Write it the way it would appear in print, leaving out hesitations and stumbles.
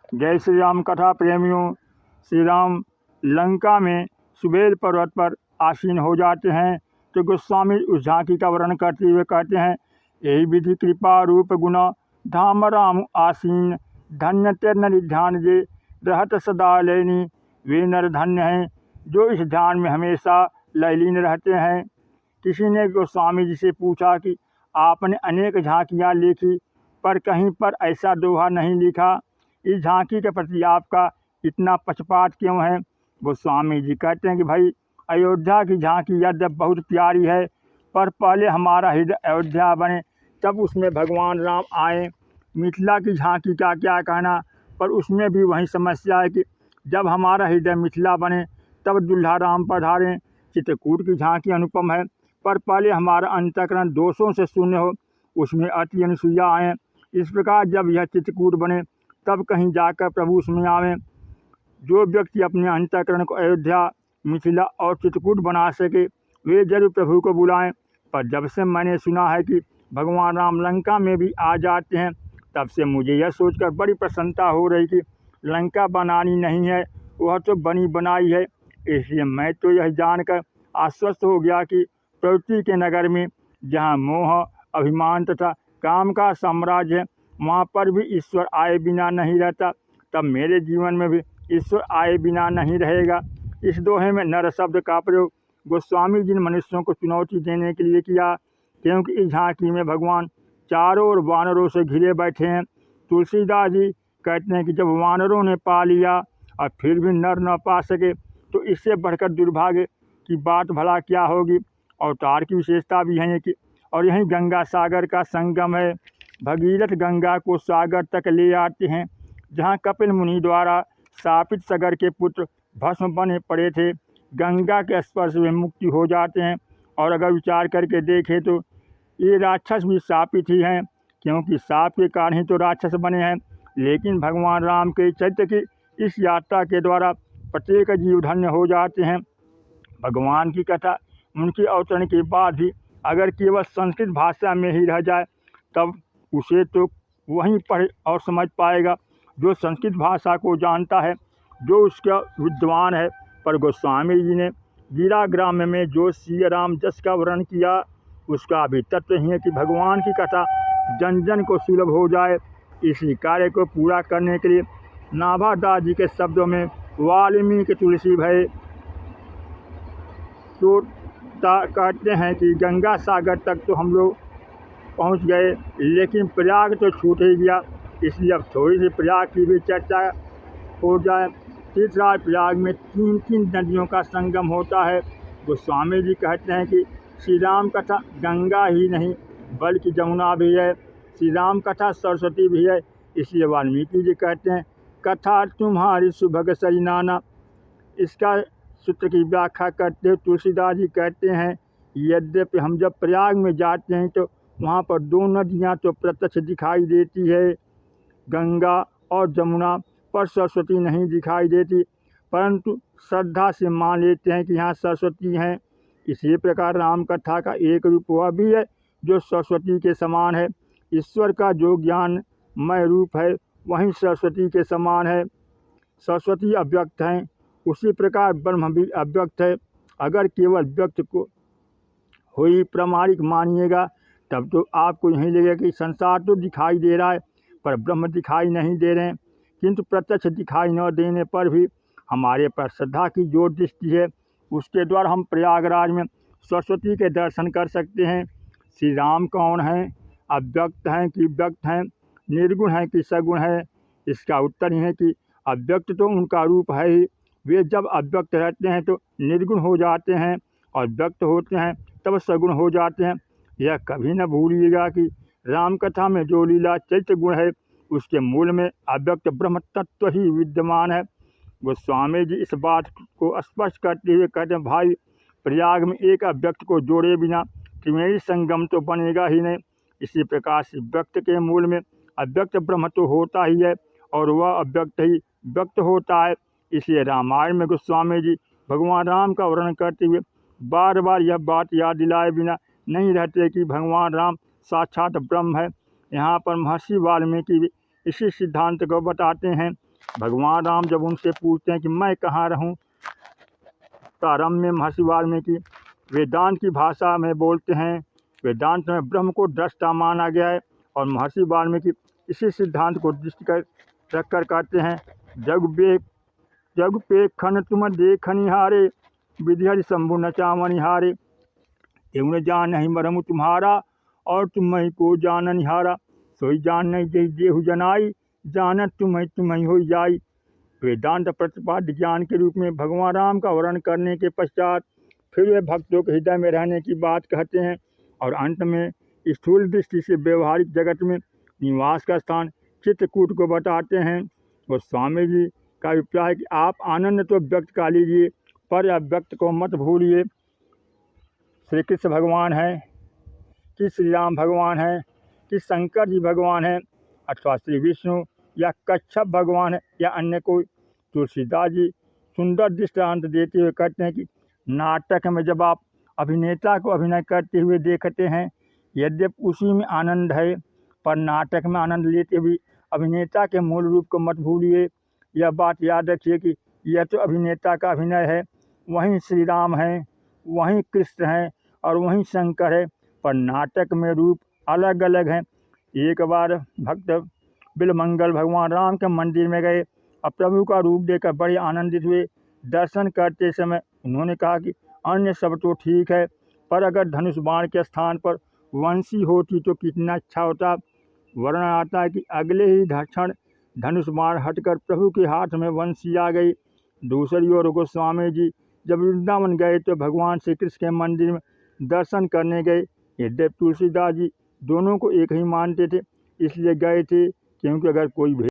जय श्री राम कथा प्रेमियों। श्री राम लंका में सुबेल पर्वत पर आसीन हो जाते हैं तो गोस्वामी उस झांकी का वर्णन करते हुए कहते हैं, यही विधि कृपा रूप गुण धाम राम आसीन, धन्य तेर ध्यान जे रहत सदा लयनी। वे नर धन्य हैं जो इस ध्यान में हमेशा लयलीन रहते हैं। किसी ने गोस्वामी जी से पूछा कि आपने अनेक झांकियाँ लिखी पर कहीं पर ऐसा दोहा नहीं लिखा, इस झांकी के प्रति आपका इतना पक्षपात क्यों है। गोस्वामी जी कहते हैं कि भाई, अयोध्या की झांकी यद्यप बहुत प्यारी है, पर पहले हमारा हृदय अयोध्या बने तब उसमें भगवान राम आए। मिथिला की झांकी का क्या कहना, पर उसमें भी वही समस्या है कि जब हमारा हृदय मिथिला बने तब दुल्हा राम पधारें। चित्रकूट की झांकी अनुपम है, पर पहले हमारा अंतःकरण दोषों से शून्य हो, उसमें अति अनुसुईया आएँ। इस प्रकार जब यह चित्रकूट बने तब कहीं जाकर प्रभु उसमें आवें। जो व्यक्ति अपने अंतःकरण को अयोध्या, मिथिला और चित्रकूट बना सके वे जरूर प्रभु को बुलाएं। पर जब से मैंने सुना है कि भगवान राम लंका में भी आ जाते हैं, तब से मुझे यह सोचकर बड़ी प्रसन्नता हो रही कि लंका बनानी नहीं है, वह तो बनी बनाई है। इसलिए मैं तो यह जानकर आश्वस्त हो गया कि प्रवृत्ति के नगर में जहाँ मोह, अभिमान तथा काम का साम्राज्य है, वहाँ पर भी ईश्वर आए बिना नहीं रहता, तब मेरे जीवन में भी ईश्वर आए बिना नहीं रहेगा। इस दोहे में नर शब्द का प्रयोग गोस्वामी जी ने मनुष्यों को चुनौती देने के लिए किया, क्योंकि इस झांकी में भगवान चारों ओर वानरों से घिरे बैठे हैं। तुलसीदास जी कहते हैं कि जब वानरों ने पा लिया और फिर भी नर न पा सके तो इससे बढ़कर दुर्भाग्य की बात भला क्या होगी। अवतार की विशेषता भी है कि और यहीं गंगा सागर का संगम है। भगीरथ गंगा को सागर तक ले आते हैं, जहाँ कपिल मुनि द्वारा शापित सगर के पुत्र भस्म बने पड़े थे। गंगा के स्पर्श में मुक्ति हो जाते हैं। और अगर विचार करके देखें तो ये राक्षस भी शापित ही हैं, क्योंकि शाप के कारण ही तो राक्षस बने हैं। लेकिन भगवान राम के चरित्र की इस यात्रा के द्वारा प्रत्येक जीव धन्य हो जाते हैं। भगवान की कथा उनके अवतरण के बाद भी अगर केवल संस्कृत भाषा में ही रह जाए तब उसे तो वहीं पढ़ और समझ पाएगा जो संस्कृत भाषा को जानता है, जो उसका विद्वान है। पर गोस्वामी जी ने गीरा ग्राम में जो श्री राम जस का वर्णन किया उसका भी तत्व ही है कि भगवान की कथा जन जन को सुलभ हो जाए। इसी कार्य को पूरा करने के लिए नाभादास जी के शब्दों में वाल्मीकि तुलसी भय तो कहते हैं कि गंगा सागर तक तो हम लोग पहुंच गए, लेकिन प्रयाग तो छूट ही गया। इसलिए अब थोड़ी सी प्रयाग की भी चर्चा हो जाए। तीर्थराज प्रयाग में 3 नदियों का संगम होता है। गोस्वामी जी कहते हैं कि श्री राम कथा गंगा ही नहीं बल्कि जमुना भी है, श्री राम कथा सरस्वती भी है। इसलिए वाल्मीकि जी कहते हैं, कथा तुम्हारी सुभग सरी नाना। इसका सूत्र की व्याख्या करते हुए तुलसीदास जी कहते हैं, यद्यपि हम जब प्रयाग में जाते हैं तो वहाँ पर 2 नदियाँ तो प्रत्यक्ष दिखाई देती है, गंगा और जमुना, पर सरस्वती नहीं दिखाई देती, परंतु श्रद्धा से मान लेते हैं कि यहाँ सरस्वती हैं। इसी प्रकार राम कथा का एक रूप वह भी है जो सरस्वती के समान है। ईश्वर का जो ज्ञानमय रूप है वहीं सरस्वती के समान है। सरस्वती अव्यक्त हैं, उसी प्रकार ब्रह्म भी अव्यक्त है। अगर केवल व्यक्त को ही प्रामाणिक मानिएगा तब तो आपको यही लगेगा कि संसार तो दिखाई दे रहा है पर ब्रह्म दिखाई नहीं दे रहे हैं। किंतु प्रत्यक्ष दिखाई न देने पर भी हमारे पर श्रद्धा की जो दृष्टि है उसके द्वारा हम प्रयागराज में सरस्वती के दर्शन कर सकते हैं। श्री राम कौन हैं, अव्यक्त हैं कि व्यक्त हैं, निर्गुण हैं कि सगुण है। इसका उत्तर ही है कि अव्यक्त तो उनका रूप है ही, वे जब अव्यक्त रहते हैं तो निर्गुण हो जाते हैं और व्यक्त होते हैं तब सगुण हो जाते हैं। यह कभी न भूलिएगा कि राम कथा में जो लीला चैत्य गुण है उसके मूल में अव्यक्त ब्रह्म तत्व ही विद्यमान है। गोस्वामी जी इस बात को स्पष्ट करते हुए कहते हैं, भाई प्रयाग में एक अव्यक्त को जोड़े बिना त्रिवेणी संगम तो बनेगा ही नहीं। इसी प्रकार से व्यक्त के मूल में अव्यक्त ब्रह्म तो होता ही है और वह अव्यक्त ही व्यक्त होता है। इसलिए रामायण में गोस्वामी जी भगवान राम का वर्णन करते हुए बार बार यह बात याद दिलाए बिना नहीं रहते कि भगवान राम साक्षात ब्रह्म है। यहाँ पर महर्षि वाल्मीकि भी इसी सिद्धांत को बताते हैं भगवान राम जब उनसे पूछते हैं कि मैं कहाँ रहूँ, प्रारंभ में महर्षि वाल्मीकि वेदांत की भाषा में बोलते हैं। वेदांत में ब्रह्म को दृष्टा माना गया है और महर्षि वाल्मीकि इसी सिद्धांत को दृष्टि रखकर कहते हैं, जग पे खन तुम देखनिहारे, विधि हरि शंभु न चावनिहारे, तेऊ न जान नहीं मरमु तुम्हारा, और तुम्हें को जाननिहारा, सोई जान नहीं जय देहु जनाई, जानत तुम्हें हो जाई। वेदांत प्रतिपाद्य ज्ञान के रूप में भगवान राम का वर्णन करने के पश्चात फिर वे भक्तों के हृदय में रहने की बात कहते हैं और अंत में स्थूल दृष्टि से व्यवहारिक जगत में निवास का स्थान चित्रकूट को बताते हैं। और स्वामी जी का अभिप्राय कि आप आनंद तो व्यक्त कर लीजिए पर अव्यक्त को मत भूलिए। श्री कृष्ण भगवान है कि श्री राम भगवान है कि शंकर जी भगवान है अथवा श्री विष्णु या कच्छप भगवान है या अन्य कोई, तुलसीदास जी सुंदर दृष्टांत देते हुए कहते हैं कि नाटक में जब आप अभिनेता को अभिनय करते हुए देखते हैं, यद्यपि उसी में आनंद है पर नाटक में आनंद लेते हुए अभिनेता के मूल रूप को मत भूलिए। यह बात याद रखिए कि यह तो अभिनेता का अभिनय है, वहीं श्री राम हैं, वहीं कृष्ण हैं और वहीं शंकर है, पर नाटक में रूप अलग अलग हैं। एक बार भक्त बिलमंगल भगवान राम के मंदिर में गए और प्रभु का रूप देखकर बड़े आनंदित हुए। दर्शन करते समय उन्होंने कहा कि अन्य सब तो ठीक है, पर अगर धनुष बाण के स्थान पर वंशी होती तो कितना अच्छा होता। वर्णन आता है कि अगले ही क्षण धनुष बाण हटकर प्रभु के हाथ में वंशी आ गई। दूसरी ओर गोस्वामी जी जब वृंदावन गए तो भगवान श्री कृष्ण के मंदिर में दर्शन करने गए। यद्यपि तुलसीदास जी दोनों को एक ही मानते थे, इसलिए गए थे, क्योंकि अगर कोई